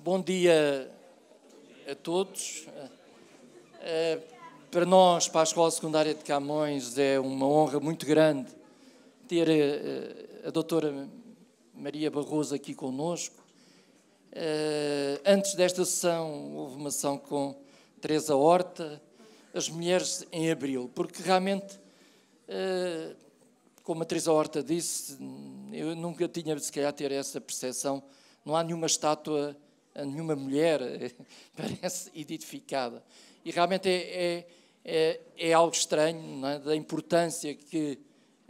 Bom dia a todos. Para nós, para a Escola Secundária de Camões, é uma honra muito grande ter a doutora Maria Barroso aqui connosco. Antes desta sessão, houve uma sessão com Teresa Horta, as mulheres em abril, porque realmente, como a Teresa Horta disse, eu nunca tinha, se calhar, ter essa percepção. Não há nenhuma estátua a nenhuma mulher, parece identificada. E realmente é algo estranho, não é? Da importância que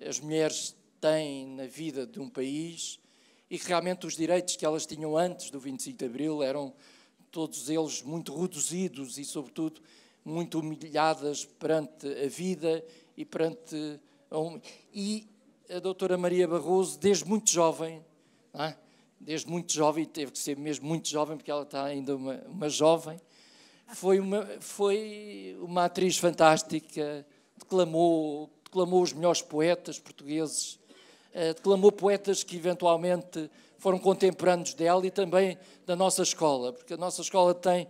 as mulheres têm na vida de um país e que realmente os direitos que elas tinham antes do 25 de Abril eram todos eles muito reduzidos e, sobretudo, muito humilhadas perante a vida e perante... E a doutora Maria Barroso, desde muito jovem, não é? Desde muito jovem, teve que ser mesmo muito jovem, porque ela está ainda uma jovem, foi uma atriz fantástica, declamou os melhores poetas portugueses, declamou poetas que eventualmente foram contemporâneos dela e também da nossa escola, porque a nossa escola tem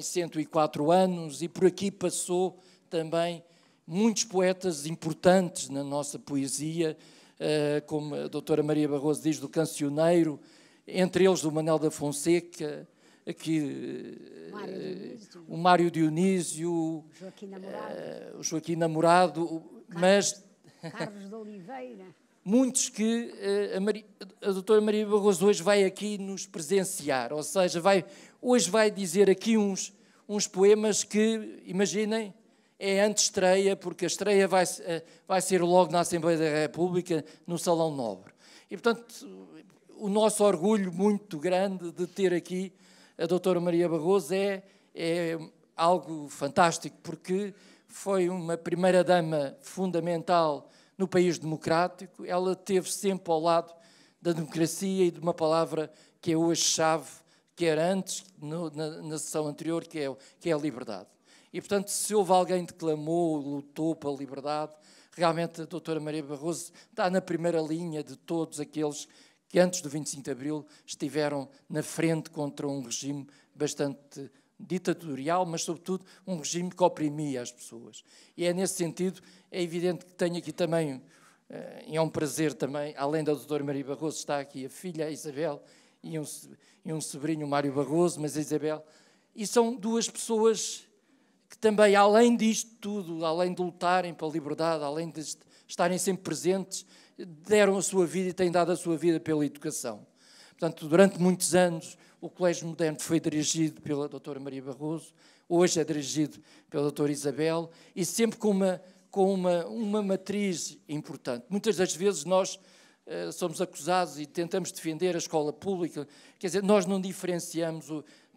104 anos e por aqui passou também muitos poetas importantes na nossa poesia, como a doutora Maria Barroso diz, do Cancioneiro, entre eles do Manuel da Fonseca, aqui, o Mário Dionísio, o Joaquim Namorado, mas Carlos de Oliveira. Muitos que a doutora Maria Barroso hoje vai aqui nos presenciar, ou seja, hoje vai dizer aqui uns poemas que, imaginem, é antestreia, porque a estreia vai ser logo na Assembleia da República, no Salão Nobre. E, portanto, o nosso orgulho muito grande de ter aqui a doutora Maria Barroso é algo fantástico, porque foi uma primeira-dama fundamental no país democrático. Ela esteve sempre ao lado da democracia e de uma palavra que é hoje chave, que era antes, na sessão anterior, que é a liberdade. E, portanto, se houve alguém que declamou, lutou pela liberdade, realmente a doutora Maria Barroso está na primeira linha de todos aqueles que antes do 25 de Abril estiveram na frente contra um regime bastante ditatorial, mas, sobretudo, um regime que oprimia as pessoas. E é nesse sentido, é evidente que tenho aqui também, e é um prazer também, além da doutora Maria Barroso, está aqui a filha, a Isabel, e um sobrinho, o Mário Barroso, mas a Isabel. E são duas pessoas que também, além disto tudo, além de lutarem pela liberdade, além de estarem sempre presentes, deram a sua vida e têm dado a sua vida pela educação. Portanto, durante muitos anos, o Colégio Moderno foi dirigido pela doutora Maria Barroso, hoje é dirigido pela doutora Isabel, e sempre com uma matriz importante. Muitas das vezes nós somos acusados e tentamos defender a escola pública, quer dizer, nós não diferenciamos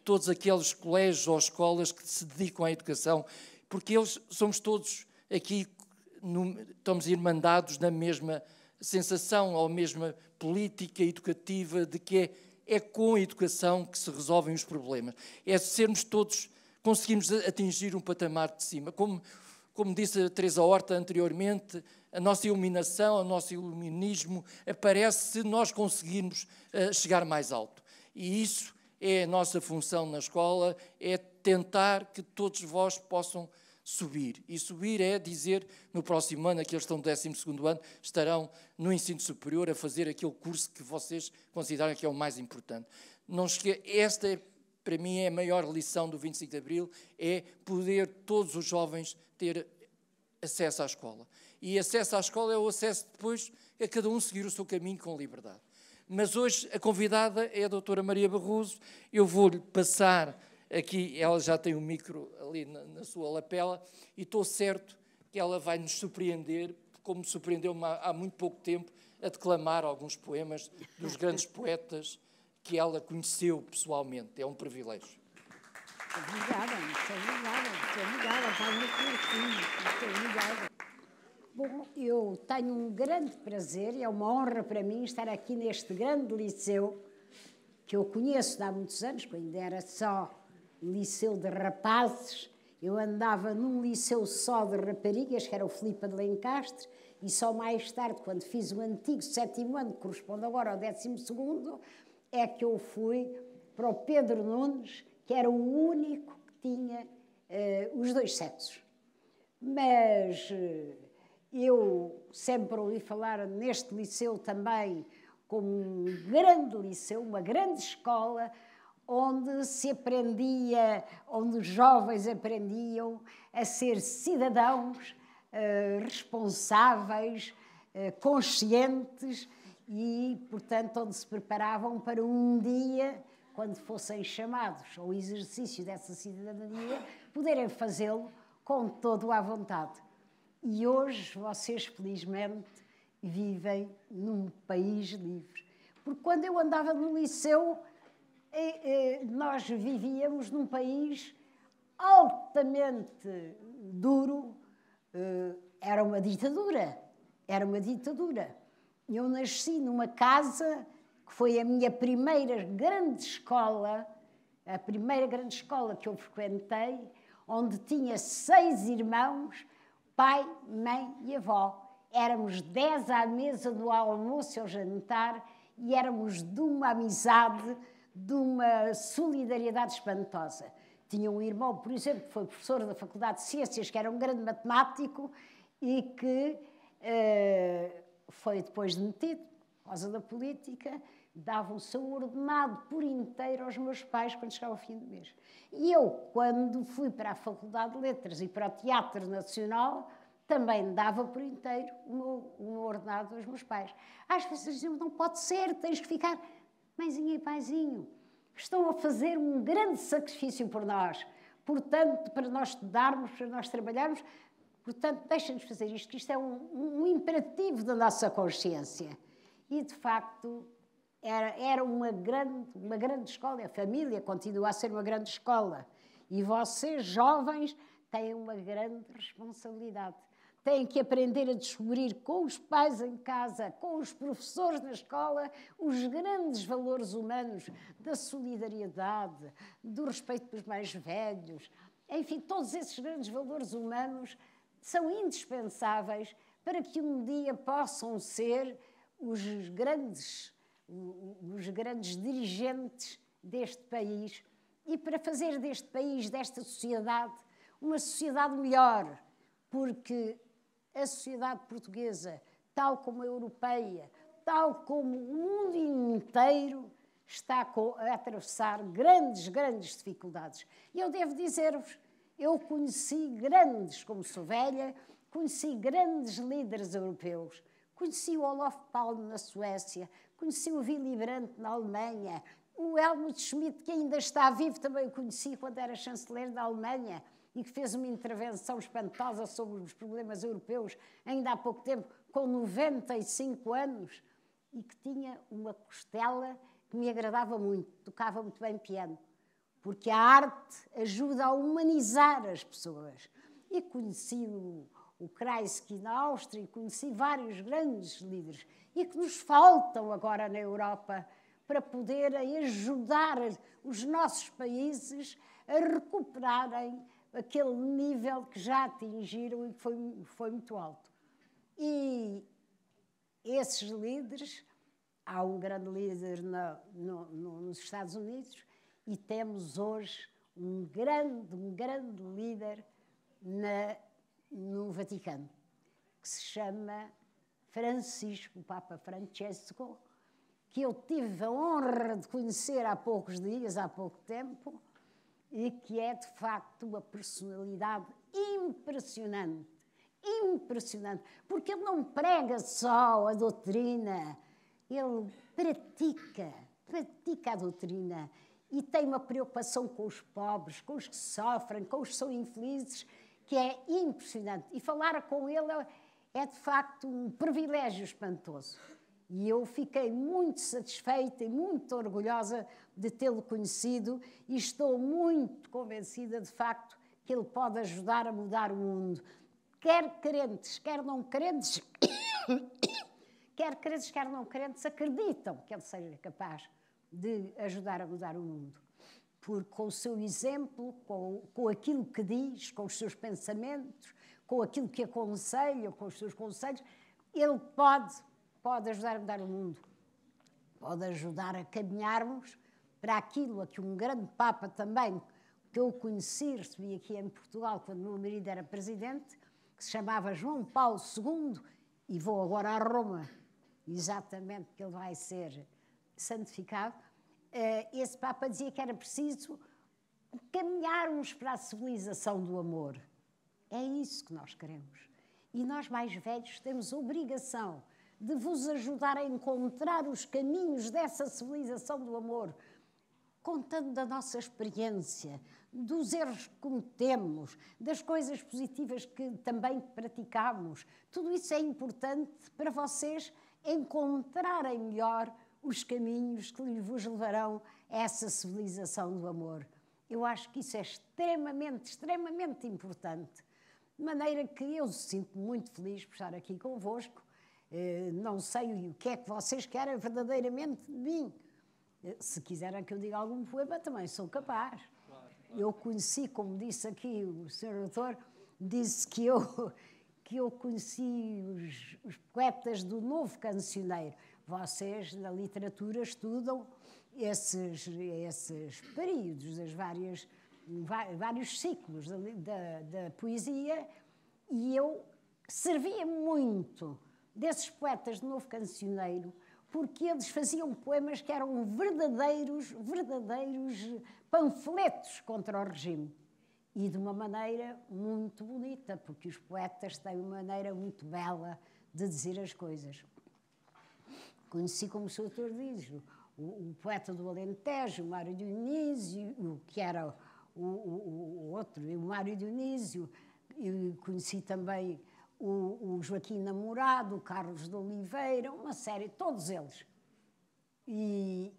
todos aqueles colégios ou escolas que se dedicam à educação, porque somos todos aqui, estamos irmandados na mesma sensação, ou mesma política educativa de que é com a educação que se resolvem os problemas. É sermos todos, conseguimos atingir um patamar de cima. Como disse a Teresa Horta anteriormente, a nossa iluminação, o nosso iluminismo aparece se nós conseguirmos chegar mais alto. E isso é a nossa função na escola, é tentar que todos vós possam subir. E subir é dizer, no próximo ano, aqueles que estão no 12º ano, estarão no ensino superior a fazer aquele curso que vocês consideram que é o mais importante. Esta, para mim, é a maior lição do 25 de Abril, é poder todos os jovens ter acesso à escola. E acesso à escola é o acesso depois a cada um seguir o seu caminho com liberdade. Mas hoje a convidada é a doutora Maria Barroso. Eu vou-lhe passar aqui, ela já tem um micro ali na sua lapela, e estou certo que ela vai nos surpreender, como me surpreendeu há muito pouco tempo, a declamar alguns poemas dos grandes poetas que ela conheceu pessoalmente. É um privilégio. Obrigada, está muito curtinho, obrigada. Bom, eu tenho um grande prazer, é uma honra para mim estar aqui neste grande liceu, que eu conheço há muitos anos, quando ainda era só liceu de rapazes. Eu andava num liceu só de raparigas, que era o Filipe de Lencastre, e só mais tarde, quando fiz o antigo 7º ano, que corresponde agora ao 12º, é que eu fui para o Pedro Nunes, que era o único que tinha os dois sexos. Mas eu sempre ouvi falar neste liceu também como um grande liceu, uma grande escola, onde se aprendia, onde os jovens aprendiam a ser cidadãos responsáveis, conscientes e, portanto, onde se preparavam para um dia, quando fossem chamados ao exercício dessa cidadania, poderem fazê-lo com todo à vontade. E hoje vocês, felizmente, vivem num país livre. Porque quando eu andava no liceu, nós vivíamos num país altamente duro, era uma ditadura, Eu nasci numa casa que foi a minha primeira grande escola, a primeira grande escola que eu frequentei, onde tinha 6 irmãos, pai, mãe e avó. Éramos 10 à mesa do almoço e ao jantar e éramos de uma amizade, de uma solidariedade espantosa. Tinha um irmão, por exemplo, que foi professor da Faculdade de Ciências, que era um grande matemático e que foi depois demitido por causa da política, dava o seu ordenado por inteiro aos meus pais quando chegava o fim do mês. E eu, quando fui para a Faculdade de Letras e para o Teatro Nacional, também dava por inteiro o meu ordenado aos meus pais. Às vezes diziam, não pode ser, tens que ficar... Mãezinha e paizinho, estão a fazer um grande sacrifício por nós. Portanto, para nós estudarmos, para nós trabalharmos, portanto, deixem-nos fazer isto, que isto é um imperativo da nossa consciência. E, de facto, era uma grande escola. A família continua a ser uma grande escola. E vocês, jovens, têm uma grande responsabilidade. Têm que aprender a descobrir com os pais em casa, com os professores na escola, os grandes valores humanos da solidariedade, do respeito pelos mais velhos. Enfim, todos esses grandes valores humanos são indispensáveis para que um dia possam ser os grandes dirigentes deste país e para fazer deste país, desta sociedade, uma sociedade melhor, porque a sociedade portuguesa, tal como a europeia, tal como o mundo inteiro, está a atravessar grandes dificuldades. E eu devo dizer-vos, eu conheci grandes, como sou velha, conheci grandes líderes europeus. Conheci o Olof Palme na Suécia, conheci o Willy Brandt na Alemanha, o Helmut Schmidt, que ainda está vivo, também o conheci quando era chanceler da Alemanha e que fez uma intervenção espantosa sobre os problemas europeus, ainda há pouco tempo, com 95 anos, e que tinha uma costela que me agradava muito, tocava muito bem piano, porque a arte ajuda a humanizar as pessoas. E conheci o Kreisky na Áustria, e conheci vários grandes líderes, e que nos faltam agora na Europa para poderem ajudar os nossos países a recuperarem aquele nível que já atingiram e que foi muito alto. E esses líderes, há um grande líder nos Estados Unidos e temos hoje um grande líder no Vaticano, que se chama Francisco, o Papa Francesco, que eu tive a honra de conhecer há poucos dias, há pouco tempo, e que é, de facto, uma personalidade impressionante, porque ele não prega só a doutrina, ele pratica a doutrina e tem uma preocupação com os pobres, com os que sofrem, com os que são infelizes, que é impressionante. E falar com ele é, de facto, um privilégio espantoso. E eu fiquei muito satisfeita e muito orgulhosa de tê-lo conhecido e estou muito convencida, de facto, que ele pode ajudar a mudar o mundo. Quer crentes, quer não crentes, quer não crentes, acreditam que ele seja capaz de ajudar a mudar o mundo. Porque com o seu exemplo, com aquilo que diz, com os seus pensamentos, com aquilo que aconselha, com os seus conselhos, ele pode ajudar a mudar o mundo. Pode ajudar a caminharmos para aquilo a que um grande Papa também, que eu conheci, recebi aqui em Portugal, quando meu marido era presidente, que se chamava João Paulo II, e vou agora a Roma, exatamente, porque ele vai ser santificado. Esse Papa dizia que era preciso caminharmos para a civilização do amor. É isso que nós queremos. E nós, mais velhos, temos a obrigação de vos ajudar a encontrar os caminhos dessa civilização do amor, contando da nossa experiência, dos erros que cometemos, das coisas positivas que também praticamos. Tudo isso é importante para vocês encontrarem melhor os caminhos que vos levarão a essa civilização do amor. Eu acho que isso é extremamente, extremamente importante. De maneira que eu sinto muito feliz por estar aqui convosco. Não sei o que é que vocês querem verdadeiramente de mim. Se quiserem que eu diga algum poema, também sou capaz. Eu conheci, como disse aqui o Sr. Doutor, disse que eu conheci os poetas do novo cancioneiro. Vocês, na literatura, estudam esses períodos, vários ciclos da poesia, e eu servia muito desses poetas do novo cancioneiro, porque eles faziam poemas que eram verdadeiros panfletos contra o regime. E de uma maneira muito bonita, porque os poetas têm uma maneira muito bela de dizer as coisas. Conheci, como o Sr. Doutor diz, o poeta do Alentejo, o Mário Dionísio, que era o outro, o Mário Dionísio. Eu conheci também o Joaquim Namorado, o Carlos de Oliveira, uma série, todos eles. E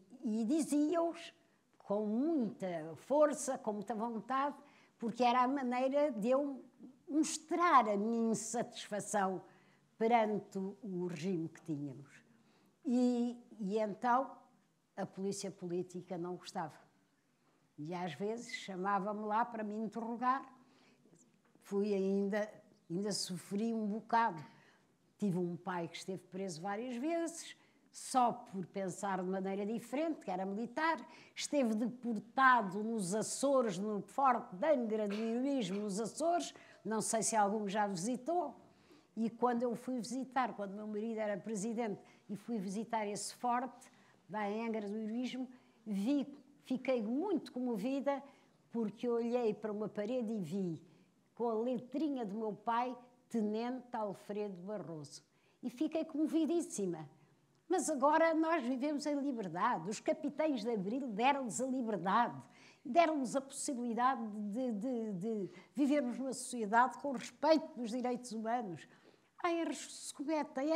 dizia-os com muita força, com muita vontade, porque era a maneira de eu mostrar a minha insatisfação perante o regime que tínhamos. E então a polícia política não gostava. E às vezes chamava-me lá para me interrogar. Ainda sofri um bocado. Tive um pai que esteve preso várias vezes, só por pensar de maneira diferente, que era militar. Esteve deportado nos Açores, no Forte de Angra do Heroísmo, nos Açores. Não sei se algum já visitou. E quando eu fui visitar, quando meu marido era presidente, e fui visitar esse forte, lá em Angra do Heroísmo, fiquei muito comovida, porque olhei para uma parede e vi, com a letrinha do meu pai, Tenente Alfredo Barroso. E fiquei comovidíssima. Mas agora nós vivemos em liberdade. Os capitães de Abril deram-nos a liberdade, deram-nos a possibilidade de vivermos numa sociedade com respeito dos direitos humanos. Há erros que se cometem,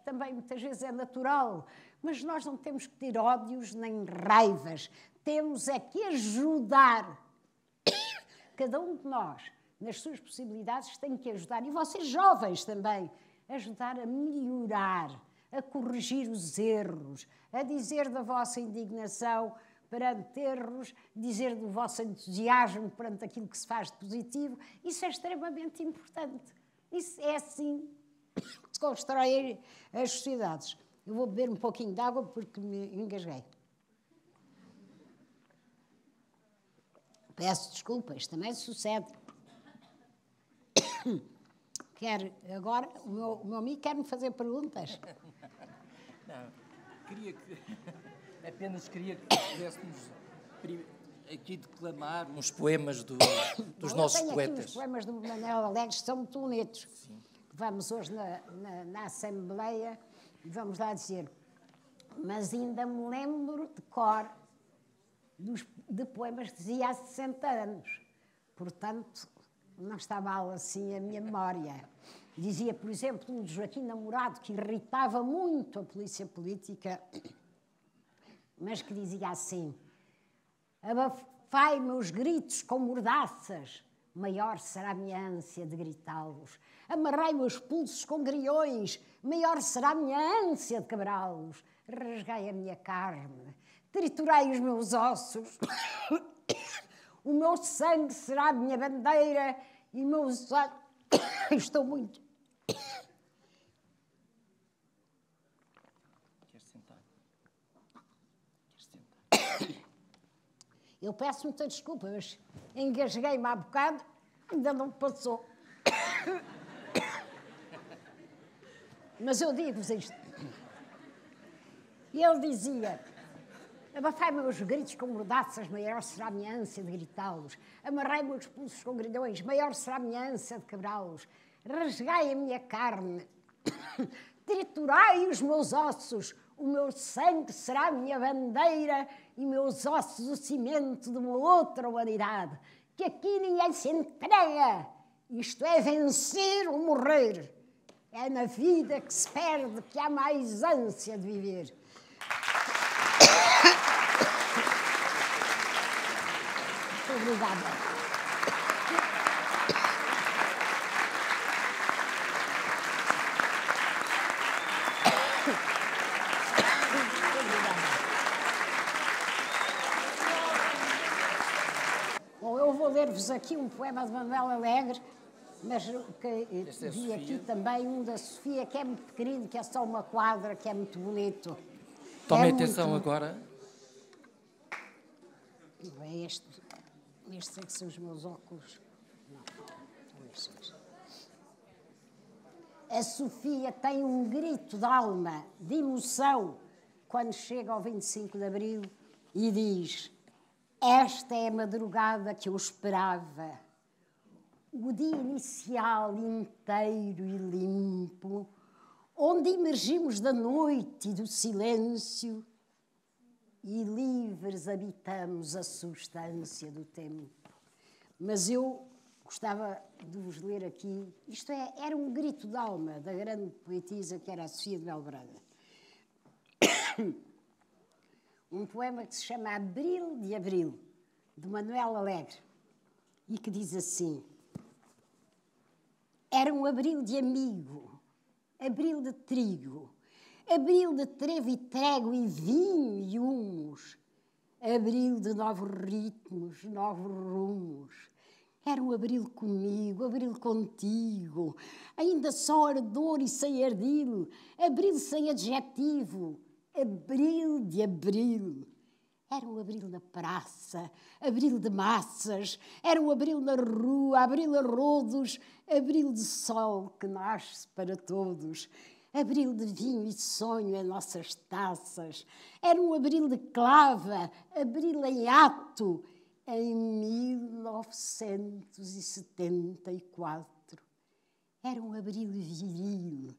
também muitas vezes é natural, mas nós não temos que ter ódios nem raivas. Temos é que ajudar. Cada um de nós, nas suas possibilidades, tem que ajudar, e vocês jovens também, ajudar a melhorar, a corrigir os erros, a dizer da vossa indignação perante erros, dizer do vosso entusiasmo perante aquilo que se faz de positivo. Isso é extremamente importante. Isso é assim que se constroem as sociedades. Eu vou beber um pouquinho de água porque me engasguei. Peço desculpas, também sucede. Agora, o meu amigo quer-me fazer perguntas. Não, apenas queria que pudéssemos aqui declamar uns poemas dos nossos poetas. Aqui os poemas do Manuel Alegres são muito bonitos. Sim. Vamos hoje na Assembleia e vamos lá dizer, mas ainda me lembro de cor de poemas que dizia há 60 anos. Portanto, não está mal assim a minha memória. Dizia, por exemplo, um de Joaquim Namorado, que irritava muito a polícia política, mas que dizia assim: abafai meus gritos com mordaças, maior será a minha ânsia de gritá-los. Amarrai meus pulsos com grilhões, maior será a minha ânsia de quebrá-los. Rasgai a minha carne, triturai os meus ossos. O meu sangue será a minha bandeira e meus olhos... Estou muito... Queres sentar? Queres sentar? Eu peço muita desculpa, mas engasguei-me há bocado, ainda não passou. Mas eu digo-vos isto. E ele dizia: abafai-me os gritos com mordaças, maior será a minha ânsia de gritá-los. Amarrai-me os pulsos com grilhões, maior será a minha ânsia de quebrá-los. Rasgai a minha carne, triturai os meus ossos, o meu sangue será a minha bandeira e meus ossos o cimento de uma outra humanidade. Que aqui ninguém se entrega, isto é vencer ou morrer. É na vida que se perde que há mais ânsia de viver. Muito obrigada. Bom, eu vou ler-vos aqui um poema de Manuel Alegre, mas que vi aqui também um da Sofia, que é muito querido, que é só uma quadra, que é muito bonito. Tomem atenção agora. É estes é que são os meus óculos. Não, estes. A Sofia tem um grito de alma, de emoção, quando chega ao 25 de Abril e diz: esta é a madrugada que eu esperava. O dia inicial inteiro e limpo, onde emergimos da noite e do silêncio e livres habitamos a substância do tempo. Mas eu gostava de vos ler aqui, era um grito de alma da grande poetisa que era a Sofia de Belbraga. Um poema que se chama Abril de Abril, de Manuel Alegre, e que diz assim: era um abril de amigo, abril de trigo, abril de trevo e trégua e vinho e humus, abril de novos ritmos, novos rumos. Era um abril comigo, abril contigo, ainda só ardor e sem ardil, abril sem adjetivo, abril de abril. Era um abril na praça, abril de massas, era um abril na rua, abril a rodos, abril de sol que nasce para todos, abril de vinho e sonho em nossas taças. Era um abril de clava, abril em ato, em 1974. Era um abril viril,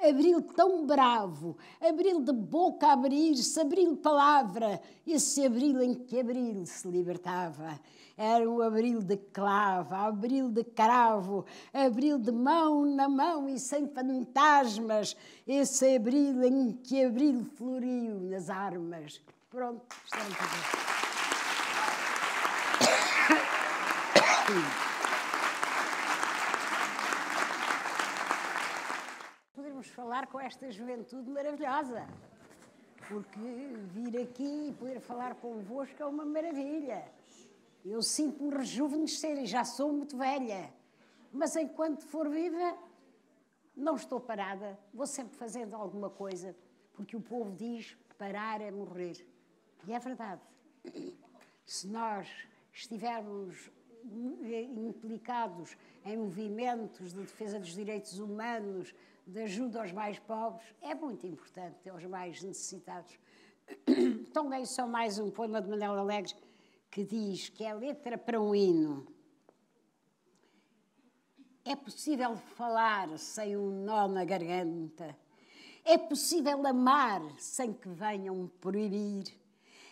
abril tão bravo, abril de boca a abrir-se, abril palavra, esse abril em que abril se libertava. Era um abril de clava, abril de cravo, abril de mão na mão e sem fantasmas, esse abril em que abril floriu nas armas. Pronto, estamos a ver. Podemos falar com esta juventude maravilhosa, porque vir aqui e poder falar convosco é uma maravilha. Eu sinto-me rejuvenescer e já sou muito velha, mas enquanto for viva, não estou parada, vou sempre fazendo alguma coisa, porque o povo diz: parar é morrer. E é verdade. Se nós estivermos implicados em movimentos de defesa dos direitos humanos, de ajuda aos mais pobres, é muito importante, aos mais necessitados. Então, leio só mais um poema de Manuel Alegre que diz que é letra para um hino. É possível falar sem um nó na garganta. É possível amar sem que venham proibir.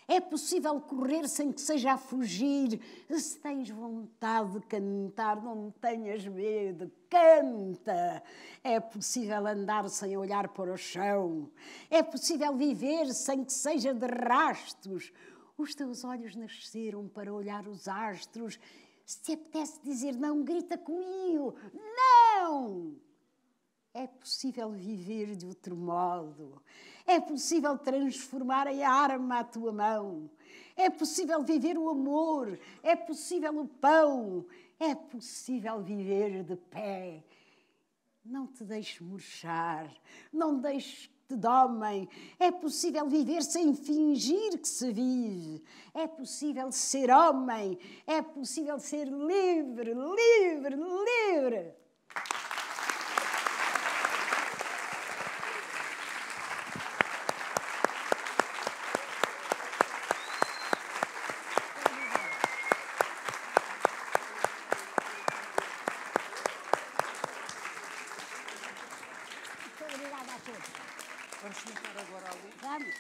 É possível correr sem que seja a fugir. Se tens vontade de cantar, não tenhas medo, canta. É possível andar sem olhar para o chão. É possível viver sem que seja de rastros. Os teus olhos nasceram para olhar os astros. Se te apetece dizer não, grita comigo. Não! É possível viver de outro modo. É possível transformar em arma a tua mão. É possível viver o amor. É possível o pão. É possível viver de pé. Não te deixes murchar. Não deixes de homem. É possível viver sem fingir que se vive. É possível ser homem. É possível ser livre, livre, livre. Vamos sentar agora ali. Vamos.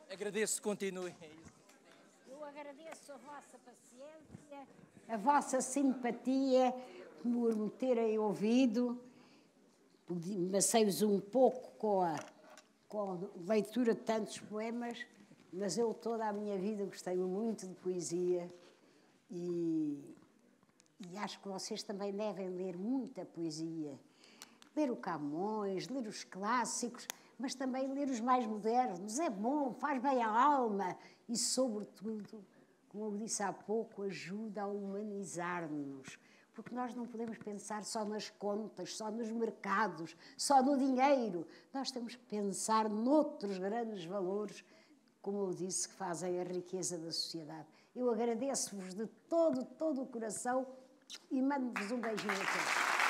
Agradeço que continuem. Eu agradeço a vossa paciência, a vossa simpatia por me terem ouvido. Macei-vos um pouco com a leitura de tantos poemas, mas eu toda a minha vida gostei muito de poesia e acho que vocês também devem ler muita poesia. Ler o Camões, ler os clássicos, mas também ler os mais modernos. É bom, faz bem à alma e, sobretudo, como eu disse há pouco, ajuda a humanizar-nos. Porque nós não podemos pensar só nas contas, só nos mercados, só no dinheiro. Nós temos que pensar noutros grandes valores, como eu disse, que fazem a riqueza da sociedade. Eu agradeço-vos de todo o coração e mando-vos um beijinho a todos.